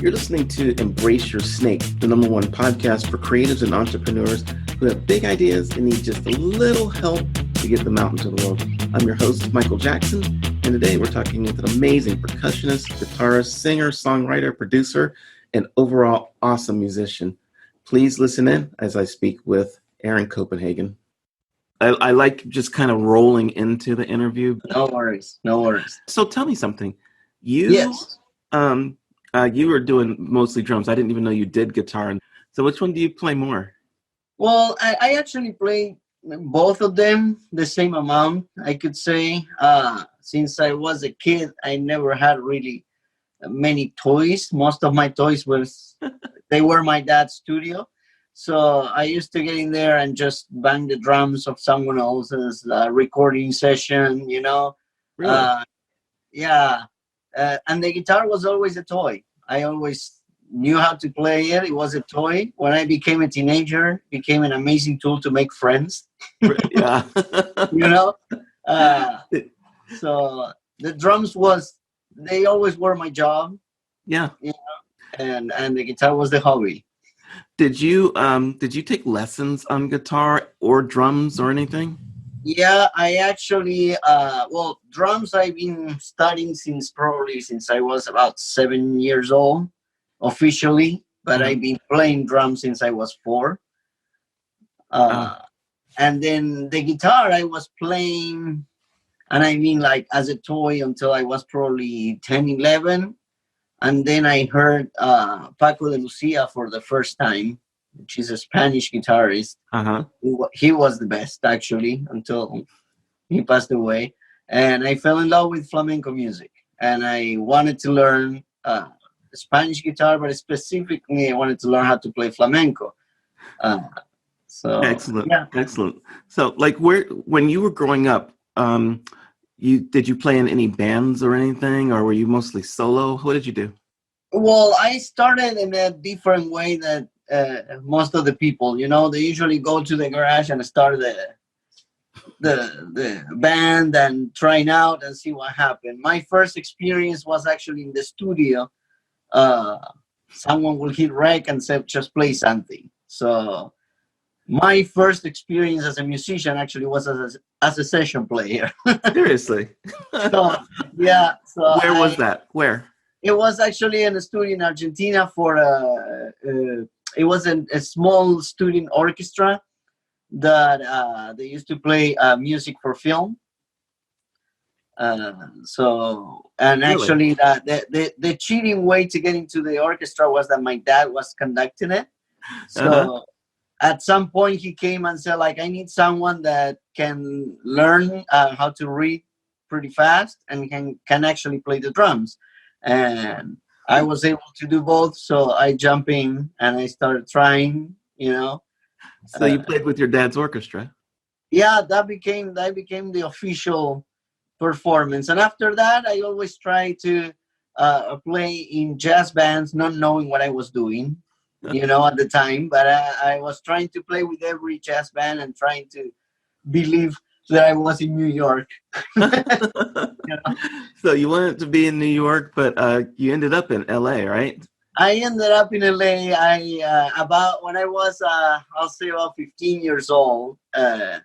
You're listening to Embrace Your Snake, the #1 podcast for creatives and entrepreneurs who have big ideas and need just a little help to get them out into the world. I'm your host, Michael Jackson, and today we're talking with an amazing percussionist, guitarist, singer, songwriter, producer, and overall awesome musician. Please listen in as I speak with Aaron Copenhaguen. I like just kind of rolling into the interview. No worries. So tell me something. Yes. You were doing mostly drums. I didn't even know you did guitar. So which one do you play more? Well, I actually play both of them the same amount, I could say. Since I was a kid, I never had really many toys. Most of my toys they were my dad's studio. So I used to get in there and just bang the drums of someone else's recording session, you know. Really? Yeah. And the guitar was always a toy. I always knew how to play it. It was a toy. When I became a teenager, it became an amazing tool to make friends. Yeah. You know? So the drums they always were my job. Yeah. You know? And the guitar was the hobby. Did you take lessons on guitar or drums or anything? Yeah, I actually, drums I've been studying since I was about 7 years old, officially, but I've been playing drums since I was 4. And then the guitar I was playing, and I mean like as a toy until I was probably 10, 11. And then I heard Paco de Lucia for the first time, which is a Spanish guitarist. Uh-huh. He was the best, actually, until he passed away. And I fell in love with flamenco music. And I wanted to learn Spanish guitar, but specifically I wanted to learn how to play flamenco. Excellent. Yeah. Excellent. So like when you were growing up, did you play in any bands or anything, or were you mostly solo? What did you do? Well, I started in a different way that most of the people, you know, they usually go to the garage and start the band and trying out and see what happened. My first experience was actually in the studio. Someone will hit rec and say, just play something. So my first experience as a musician actually was as a session player. Seriously? So, yeah. So where was that? Where? It was actually in a studio in Argentina for it was a small student orchestra that they used to play music for film. Actually, the cheating way to get into the orchestra was that my dad was conducting it. So at some point he came and said, like, I need someone that can learn how to read pretty fast and can actually play the drums. And I was able to do both, so I jumped in and I started trying, you know. So you played with your dad's orchestra? Yeah, that became the official performance. And after that, I always tried to play in jazz bands, not knowing what I was doing, you know, at the time. But I was trying to play with every jazz band and trying to believe that I was in New York. You know? So you wanted to be in New York, but you ended up in LA, right? I ended up in LA. About when I was, I'll say about 15 years old, a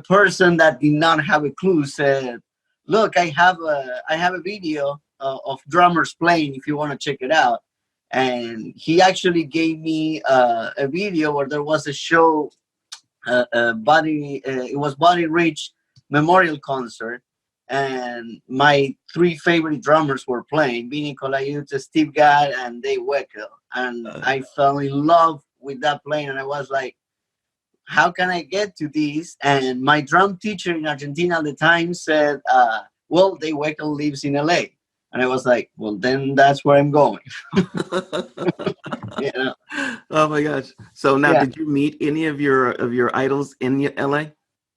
person that did not have a clue said, "Look, I have a video of drummers playing. If you want to check it out." And he actually gave me a video where there was a show. It was Buddy Rich Memorial Concert, and my 3 favorite drummers were playing: Vinny Colaiuta, Steve Gadd, and Dave Weckl. And I fell in love with that playing, and I was like, how can I get to these? And my drum teacher in Argentina at the time said, well, Dave Weckl lives in LA. And I was like, well, then that's where I'm going. You know? Oh my gosh! So now, Did you meet any of your idols in LA?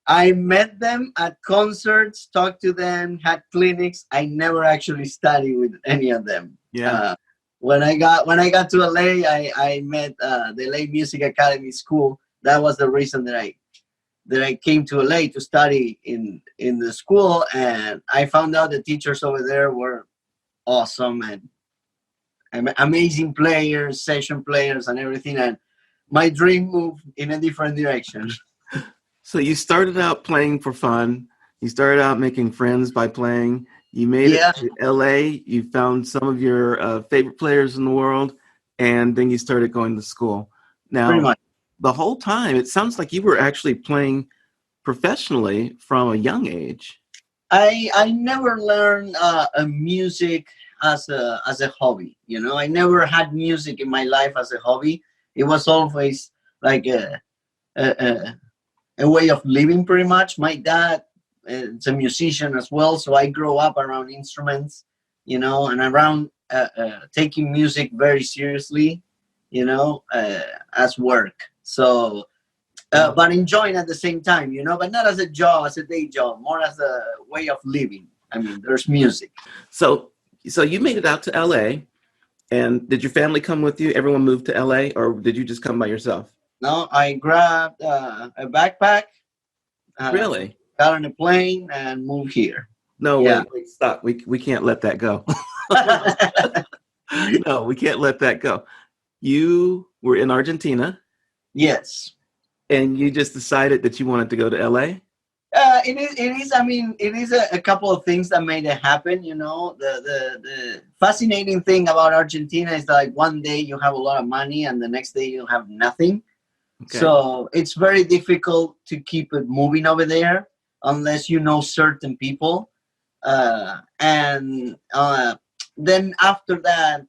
I met them at concerts, talked to them, had clinics. I never actually studied with any of them. Yeah. When I got to LA, I met the LA Music Academy School. That was the reason that I came to LA to study in the school, and I found out the teachers over there were awesome, and amazing players, session players, and everything. And my dream moved in a different direction. So you started out playing for fun. You started out making friends by playing. You made it to LA. You found some of your favorite players in the world, and then you started going to school. Pretty Now, much. the whole time, it sounds like you were actually playing professionally from a young age. I never learned a music as a hobby. I never had music in my life as a hobby. It was always like a, a way of living, pretty much. My dad is a musician as well, so I grew up around instruments, and around taking music very seriously, as work. So, but enjoying at the same time, but not as a job, as a day job, more as a way of living. I mean, there's music. So you made it out to LA, and did your family come with you? Everyone moved to LA, or did you just come by yourself? No, I grabbed a backpack, Really? got on a plane, and moved here. No, wait, stop. We can't let that go. No, we can't let that go. You were in Argentina. Yes. And you just decided that you wanted to go to LA? It is. I mean, it is a couple of things that made it happen. The fascinating thing about Argentina is like one day you have a lot of money and the next day you have nothing. Okay. So it's very difficult to keep it moving over there unless you know certain people. And then after that,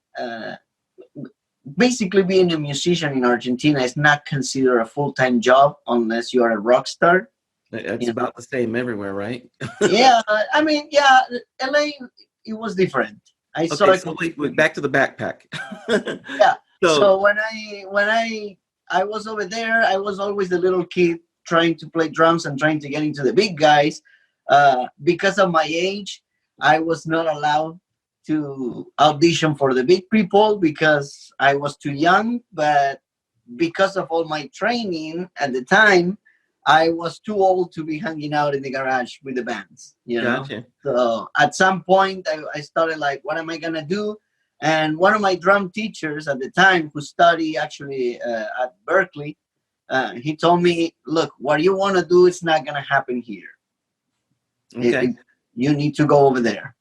basically being a musician in Argentina is not considered a full-time job unless you're a rock star. It's about the same everywhere, right? Yeah, I mean, LA, it was different. Wait, back to the backpack. Yeah. So when I was over there, I was always the little kid trying to play drums and trying to get into the big guys. Because of my age, I was not allowed to audition for the big people because I was too young. But because of all my training at the time, I was too old to be hanging out in the garage with the bands, Gotcha. So at some point I started like, what am I going to do? And one of my drum teachers at the time, who studied actually at Berkeley, he told me, look, what you want to do is not going to happen here. Okay. You need to go over there.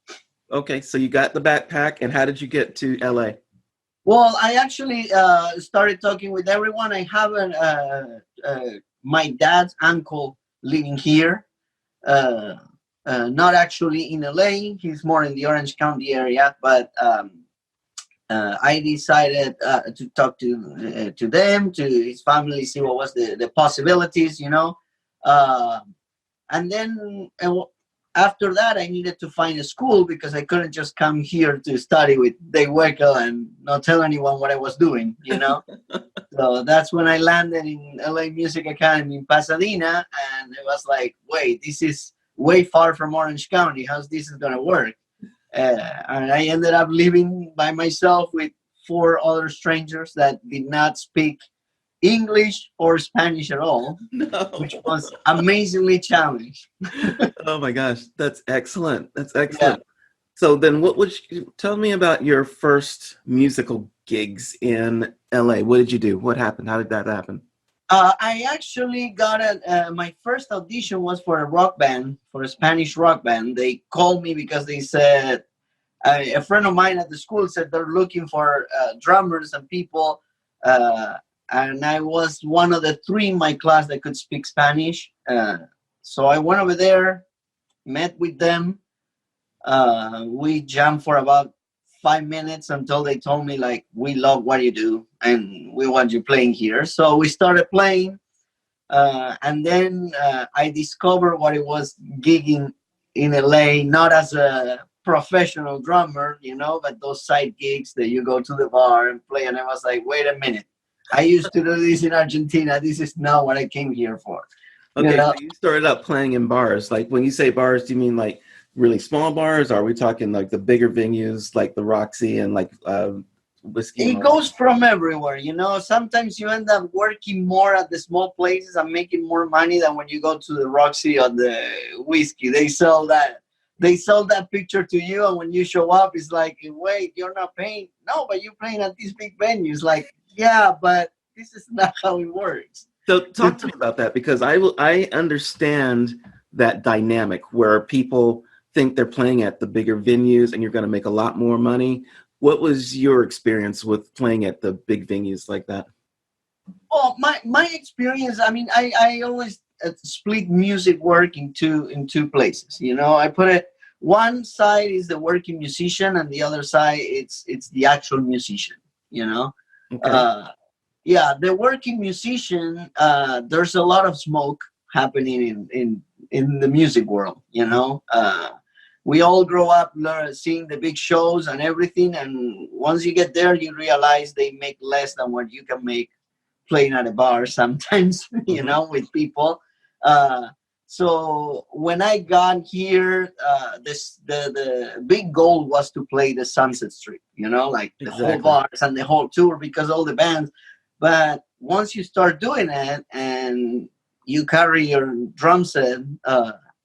Okay. So you got the backpack, and how did you get to LA? Well, I actually started talking with everyone. I have my dad's uncle living here, not actually in LA. He's more in the Orange County area, but I decided to talk to them, to his family, see what was the possibilities, and then after that, I needed to find a school because I couldn't just come here to study with Dave Weckl and not tell anyone what I was doing, So that's when I landed in LA Music Academy in Pasadena, and it was like, wait, this is way far from Orange County. How's this is going to work? And I ended up living by myself with 4 other strangers that did not speak English or Spanish at all, which was amazingly challenging. Oh my gosh, that's excellent. That's excellent. Yeah. So then tell me about your first musical gigs in LA. What did you do? What happened? How did that happen? I actually got my first audition was for a rock band, for a Spanish rock band. They called me because they said, a friend of mine at the school said they're looking for drummers and people. And I was one of the 3 in my class that could speak Spanish. So I went over there, met with them. We jammed for about 5 minutes until they told me, like, we love what you do and we want you playing here. So we started playing. And then I discovered what it was gigging in LA, not as a professional drummer, but those side gigs that you go to the bar and play. And I was like, wait a minute. I used to do this in Argentina. This is not what I came here for. Okay, so you started out playing in bars. Like, when you say bars, do you mean like really small bars? Or are we talking like the bigger venues, like the Roxy and like Whiskey? It goes from everywhere, Sometimes you end up working more at the small places and making more money than when you go to the Roxy or the Whiskey. They sell that picture to you, and when you show up, it's like, wait, you're not paying no, but you're playing at these big venues. Like, yeah, but this is not how it works. So talk to me about that, because I understand that dynamic where people think they're playing at the bigger venues and you're going to make a lot more money. What was your experience with playing at the big venues like that? Well, my experience, I mean, I always split music work in two places. I put it, one side is the working musician, and the other side it's the actual musician. You know, Okay. uh, yeah, the working musician. There's a lot of smoke happening in the music world. We all grow up seeing the big shows and everything, and once you get there, you realize they make less than what you can make playing at a bar sometimes, Mm-hmm. with people. Uh, so when I got here, the big goal was to play the Sunset Strip, like the whole Exactly. bars and the whole tour, because all the bands. But once you start doing it and you carry your drum set,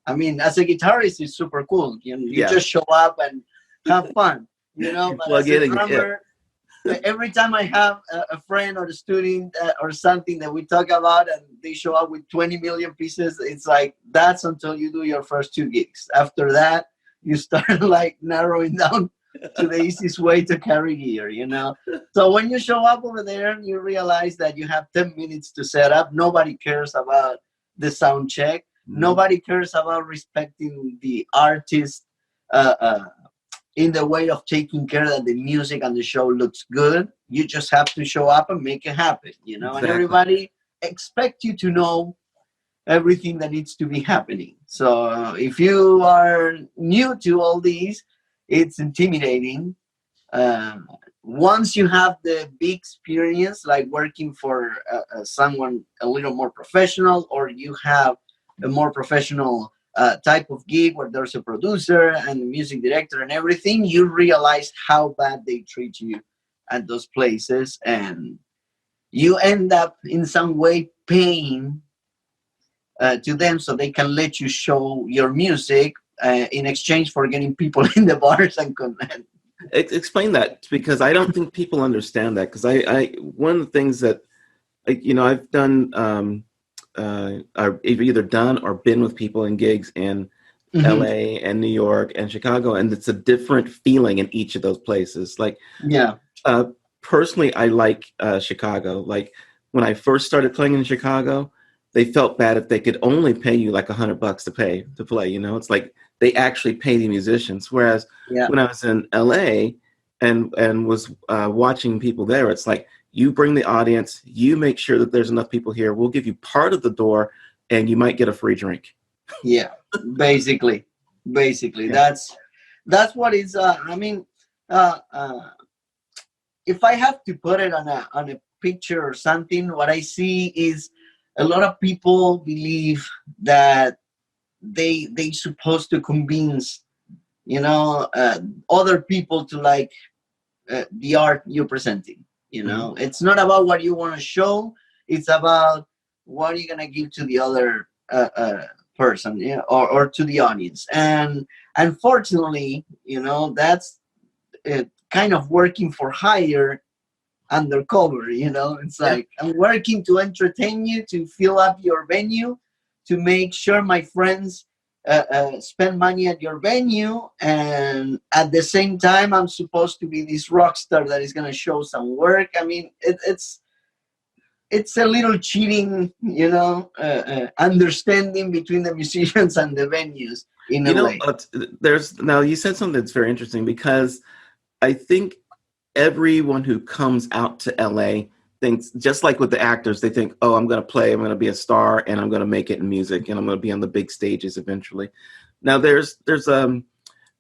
I mean, as a guitarist, it's super cool. You Yeah. just show up and have fun, You But plug as a in and you hit. drummer, every time I have a friend or a student or something that we talk about and they show up with 20 million pieces, it's like that's until you do your first two gigs. After that, you start like narrowing down to the easiest way to carry gear. So when you show up over there, you realize that you have 10 minutes to set up. Nobody cares about the sound check. Mhm. Nobody cares about respecting the artist. Uh, uh, in the way of taking care that the music and the show looks good. You just have to show up and make it happen. And Exactly. everybody expect you to know everything that needs to be happening. So if you are new to all these, it's intimidating. Um, Once you have the big experience, like working for someone a little more professional, or you have a more professional type of gig where there's a producer and a music director and everything, you realize how bad they treat you at those places, and you end up in some way paying to them so they can let you show your music in exchange for getting people in the bars and Explain that, because I don't think people understand that. Because I one of the things that I've done, I've either done or been with people in gigs in Mhm. LA and New York and Chicago, and it's a different feeling in each of those places. Like, Yeah. uh, personally, I like Chicago. Like, when I first started playing in Chicago, they felt bad if they could only pay you like $100 to play. It's like they actually pay the musicians. Whereas Yeah. when I was in LA and was watching people there, it's like you bring the audience, you make sure that there's enough people here. We'll give you part of the door, and you might get a free drink. Yeah, basically Yeah. that's what is I mean, uh, uh if I have to put it on a picture or something, what I see is a lot of people believe that they supposed to convince, you know uh, other people to like the art you're presenting. Hmm. It's not about what you want to show, it's about what you're gonna give to the other person, yeah, or to the audience. And unfortunately, that's kind of working for hire undercover. It's Yeah. like I'm working to entertain you, to fill up your venue, to make sure my friends spend money at your venue, and at the same time I'm supposed to be this rock star that is going to show some work. I mean, it's a little cheating, understanding between the musicians and the venues in You a know, way. there's now you said something that's very interesting, because I think everyone who comes out to LA thinks, just like with the actors, they think, oh, I'm going to play, I'm going to be a star, and I'm going to make it in music, and I'm going to be on the big stages eventually. Now, there's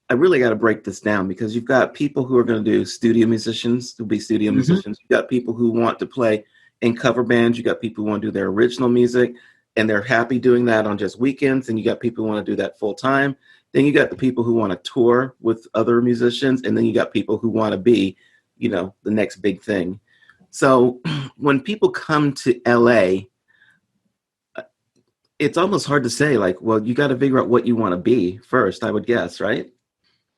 I really got to break this down, because you've got people who are going to do studio musicians, who'll be studio Hmm. musicians. You've got people who want to play in cover bands. You got people who want to do their original music, and they're happy doing that on just weekends. And you got people who want to do that full time. Then you got the people who want to tour with other musicians, and then you got people who want to be, the next big thing. So when people come to LA, it's almost hard to say, like, well, you got to figure out what you want to be first, I would guess, right?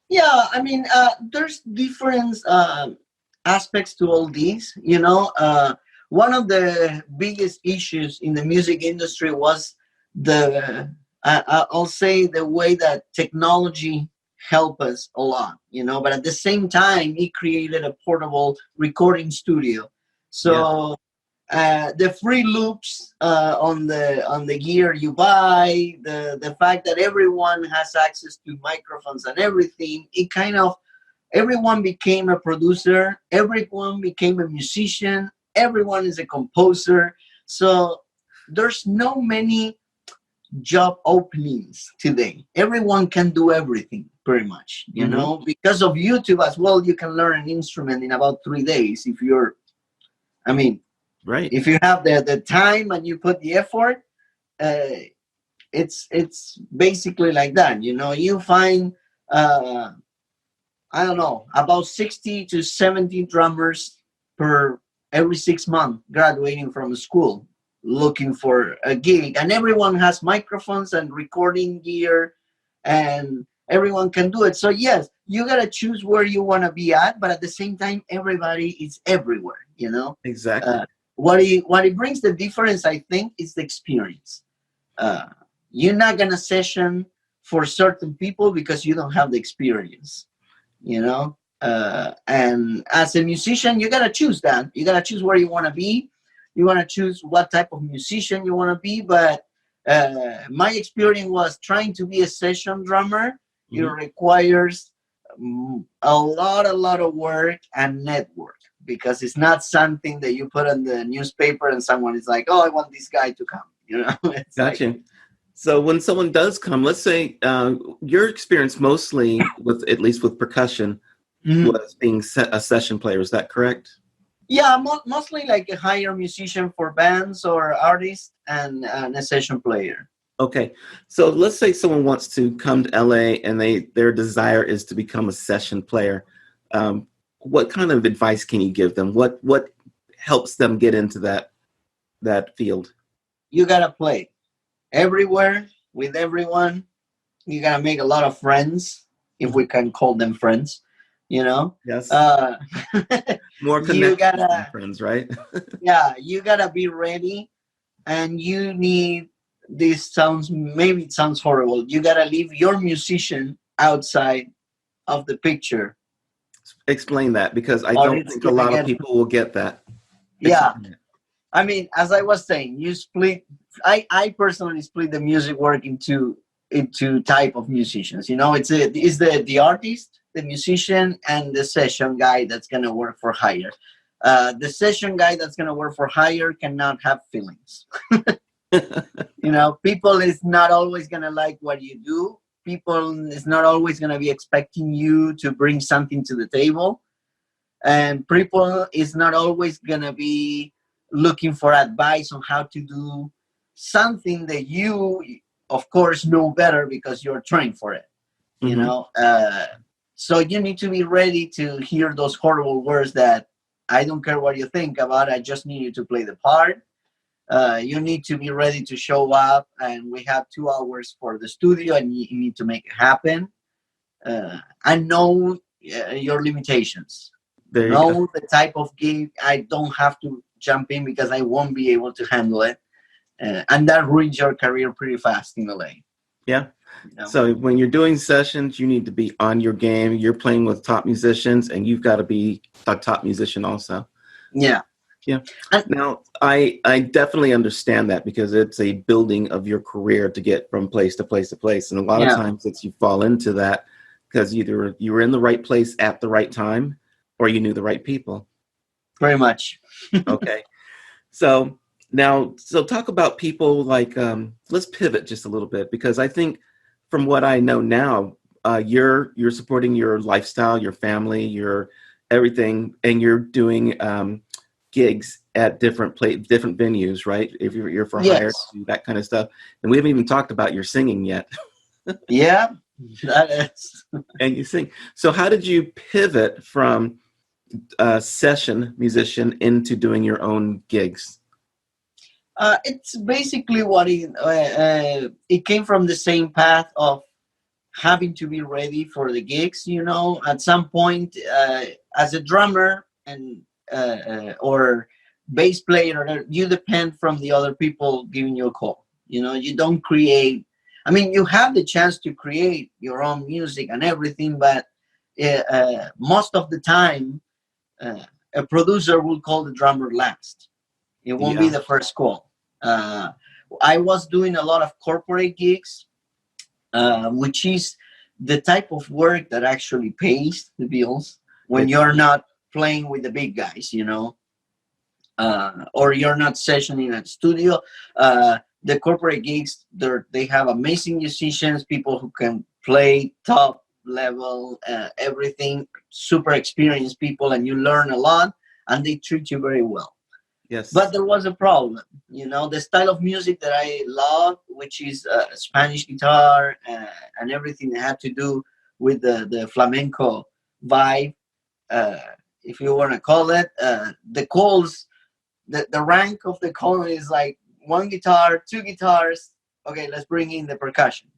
Yeah, I mean, there's difference. aspects to all these. One of the biggest issues in the music industry was I'll say the way that technology helped us a lot, but at the same time, it created a portable recording studio. Yeah. So the free loops on the gear you buy, the fact that everyone has access to microphones and everything, it kind of everyone became a producer, everyone became a musician, everyone is a composer. So there's no many job openings today. Everyone can do everything pretty much, because of YouTube as well. You can learn an instrument in about 3 days if you're, I mean, right. If you have the time and you put the effort, it's basically like that. You find I don't know, about 60 to 70 drummers per every 6 months graduating from school looking for a gig. And everyone has microphones and recording gear, and everyone can do it. So, yes, you got to choose where you want to be at, but at the same time, everybody is everywhere, Exactly. What it brings the difference, I think, is the experience. You're not going to session for certain people because you don't have the experience. And as a musician, you gotta choose that. You gotta choose where you want to be. You want to choose what type of musician you want to be. But my experience was trying to be a session drummer. It requires a lot of work and network, because it's not something that you put on the newspaper and someone is like, "Oh, I want this guy to come." It's Gotcha. like, So when someone does come, let's say your experience mostly at least with percussion, was being a session player. Is that correct? Yeah, mostly like a hire musician for bands or artists, and a session player. Okay. So let's say someone wants to come to LA and their desire is to become a session player. What kind of advice can you give them? What helps them get into that field? You gotta play everywhere with everyone. You gotta make a lot of friends, if we can call them friends. Yes. Uh, More you connections than gotta, friends, right? yeah, you gotta be ready, and you need. Maybe it sounds horrible. You gotta leave your musician outside of the picture. Explain that, because I Or don't it's think a gonna lot of get. people will get that. Yeah, Explain it. I mean, as I was saying, you split. I personally split the music work into type of musicians. It's the artist, the musician, and the session guy that's gonna work for hire. The session guy that's gonna work for hire cannot have feelings. People is not always gonna like what you do. People is not always gonna be expecting you to bring something to the table, and people is not always gonna be looking for advice on how to do something that you, of course, know better because you're trained for it. So you need to be ready to hear those horrible words that I don't care what you think about, I just need you to play the part. You need to be ready to show up, and we have 2 hours for the studio, and you need to make it happen. And know your limitations. There you go. Know the type of gig I don't have to jump in because I won't be able to handle it. And that ruins your career pretty fast in LA. Yeah. So when you're doing sessions, you need to be on your game. You're playing with top musicians, and you've got to be a top musician also. Yeah. Yeah. Now, I definitely understand that, because it's a building of your career to get from place to place to place. And a lot of times you fall into that because either you were in the right place at the right time, or you knew the right people. Very much. Okay. So talk about people like, let's pivot just a little bit, because I think from what I know now, you're supporting your lifestyle, your family, your everything, and you're doing gigs at different venues, right? If you're for hire, that kind of stuff. And we haven't even talked about your singing yet. Yeah, that is. And you sing. So how did you pivot from session musician into doing your own gigs? It's basically what it came from the same path of having to be ready for the gigs. At some point, as a drummer, and or bass player, you depend from the other people giving you a call. You don't create. I mean, you have the chance to create your own music and everything, but most of the time, a producer will call the drummer last. It won't be Yeah. the first call. I was doing a lot of corporate gigs, which is the type of work that actually pays the bills when you're not playing with the big guys, or you're not sessioning at studio. The corporate gigs, they have amazing musicians, people who can play top level, everything, super experienced people, and you learn a lot, and they treat you very well. Yes. But there was a problem, the style of music that I love, which is Spanish guitar, and everything that had to do with the flamenco vibe, if you want to call it. The calls, the rank of the call is like one guitar, two guitars. Okay, let's bring in the percussion.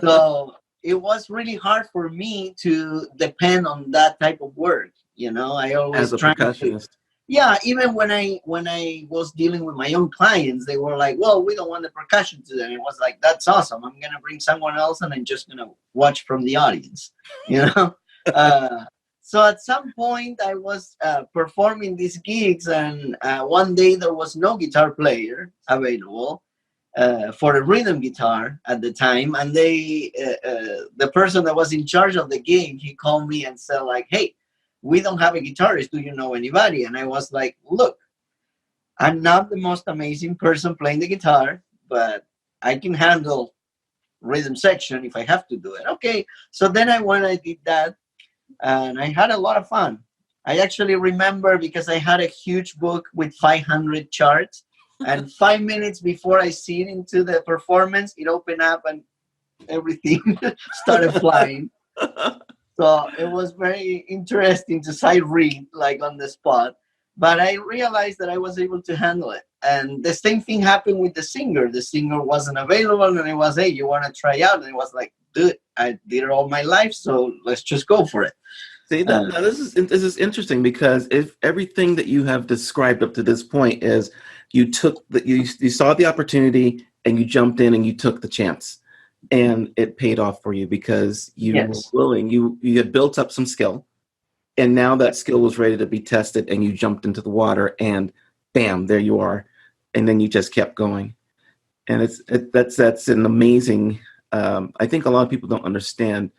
So it was really hard for me to depend on that type of work. I always As a percussionist. Yeah, even when I was dealing with my own clients, they were like, "Well, we don't want the percussion today." And it was like, "That's awesome. I'm gonna bring someone else, and I'm just gonna watch from the audience." So at some point, I was performing these gigs, and one day there was no guitar player available for a rhythm guitar at the time, and the person that was in charge of the gig, he called me and said, like, "Hey, we don't have a guitarist. Do you know anybody?" And I was like, "Look, I'm not the most amazing person playing the guitar, but I can handle rhythm section if I have to do it." Okay. So then I did that, and I had a lot of fun. I actually remember, because I had a huge book with 500 charts, and 5 minutes before I sit into the performance, it opened up and everything started flying. So it was very interesting to sight read, like, on the spot. But I realized that I was able to handle it. And the same thing happened with the singer. The singer wasn't available, and it was, "Hey, you want to try out?" And it was like, "Dude, I did it all my life, so let's just go for it." See, now this is interesting, because if everything that you have described up to this point is you saw the opportunity and you jumped in and you took the chance. And it paid off for you because you were willing. You had built up some skill, and now that skill was ready to be tested, and you jumped into the water, and bam, there you are. And then you just kept going. And that's an amazing. I think a lot of people don't understand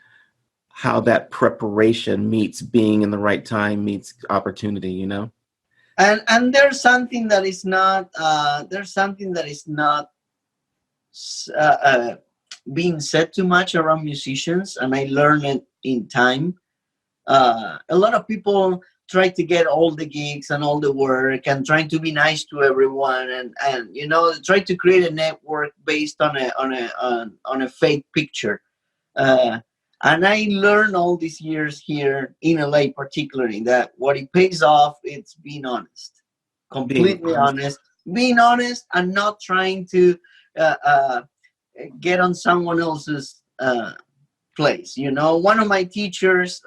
how that preparation meets being in the right time meets opportunity. And there's something that is not. Being said too much around musicians, and I learned it in time. A lot of people try to get all the gigs and all the work, and trying to be nice to everyone, and try to create a network based on a fake picture. And I learned all these years here in LA, particularly, that what it pays off, it's being honest, completely honest, being honest, and not trying to get on someone else's place. One of my teachers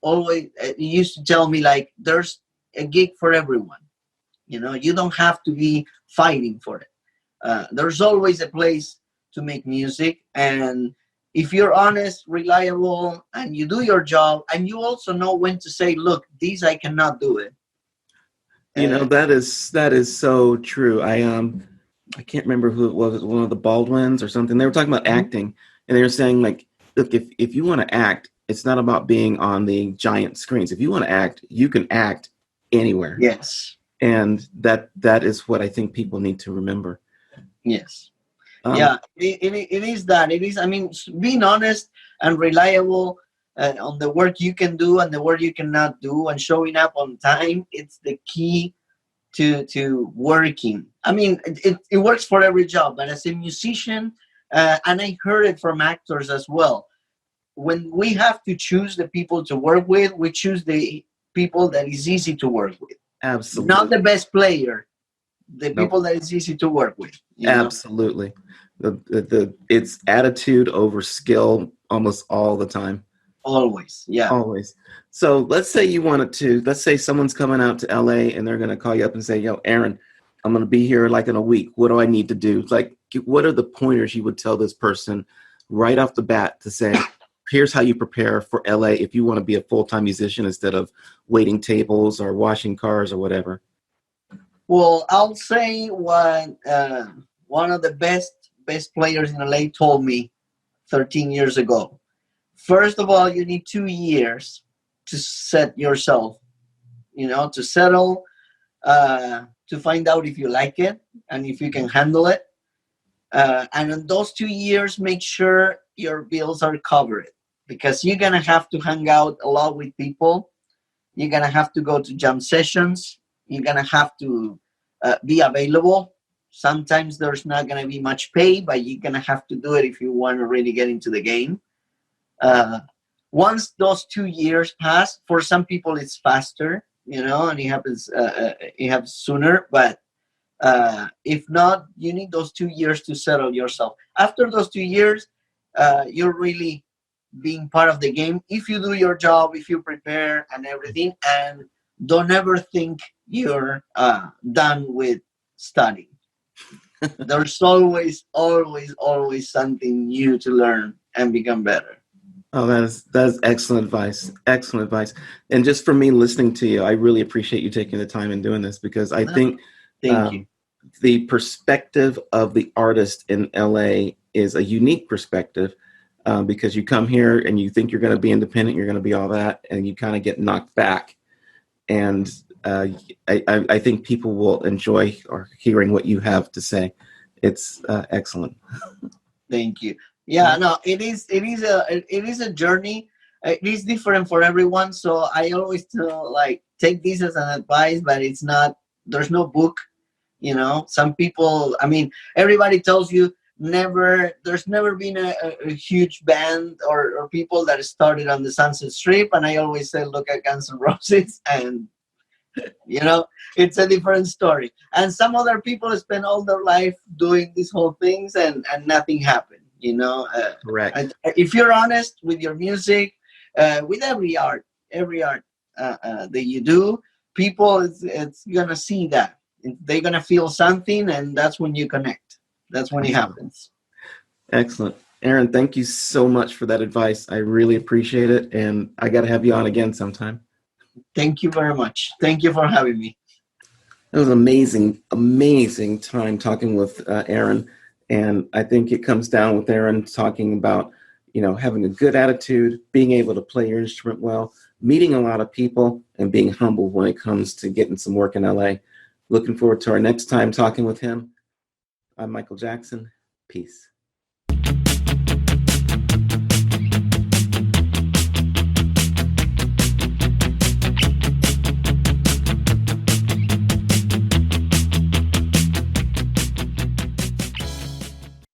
always used to tell me, like, there's a gig for everyone. You don't have to be fighting for it. There's always a place to make music, and if you're honest, reliable, and you do your job, and you also know when to say, "Look, these I cannot do it." That is so true. I can't remember who it was, one of the Baldwins or something. They were talking about acting, and they were saying, like, look, if you want to act, it's not about being on the giant screens. If you want to act, you can act anywhere. Yes. And that is what I think people need to remember. Yes. Yeah, it is that. It is, I mean, being honest and reliable on the work you can do and the work you cannot do, and showing up on time, it's the key to working. I mean, it works for every job, but as a musician, and I heard it from actors as well, when we have to choose the people to work with, we choose the people that is easy to work with. Absolutely. Not the best player, the people that is easy to work with. Absolutely. It's attitude over skill almost all the time. Always, yeah. Always. So let's say let's say someone's coming out to LA and they're going to call you up and say, yo, Aaron, I'm going to be here like in a week. What do I need to do? Like, what are the pointers you would tell this person right off the bat to say, here's how you prepare for LA if you want to be a full-time musician instead of waiting tables or washing cars or whatever? Well, I'll say what one of the best players in LA told me 13 years ago. First of all, you need 2 years to set yourself, to settle, to find out if you like it and if you can handle it. And in those 2 years, make sure your bills are covered, because you're going to have to hang out a lot with people. You're going to have to go to jam sessions. You're going to have to be available. Sometimes there's not going to be much pay, but you're going to have to do it if you want to really get into the game. Once those 2 years pass, for some people it's faster, and it happens sooner. But if not, you need those 2 years to settle yourself. After those 2 years, you're really being part of the game. If you do your job, if you prepare and everything, and don't ever think you're done with studying. There's always something new to learn and become better. Oh, that's excellent advice. Excellent advice. And just for me listening to you, I really appreciate you taking the time and doing this, because I think Thank you. The perspective of the artist in LA is a unique perspective, because you come here and you think you're going to be independent, you're going to be all that, and you kind of get knocked back. And I think people will enjoy hearing what you have to say. It's excellent. Thank you. Yeah, no, it is a journey. It is different for everyone. So I always tell, take this as an advice, but there's no book, some people, everybody tells you there's never been a huge band or people that started on the Sunset Strip. And I always say, look at Guns N' Roses, and it's a different story. And some other people spend all their life doing these whole things and nothing happened. Correct. If you're honest with your music, with every art that you do, people it's gonna see that. They're gonna feel something, and that's when you connect. That's when it happens. Excellent. Aaron, thank you so much for that advice. I really appreciate it, and I got to have you on again sometime. Thank you very much. Thank you for having me. It was an amazing time talking with Aaron. And I think it comes down with Aaron talking about, having a good attitude, being able to play your instrument well, meeting a lot of people, and being humble when it comes to getting some work in LA. Looking forward to our next time talking with him. I'm Michael Jackson. Peace.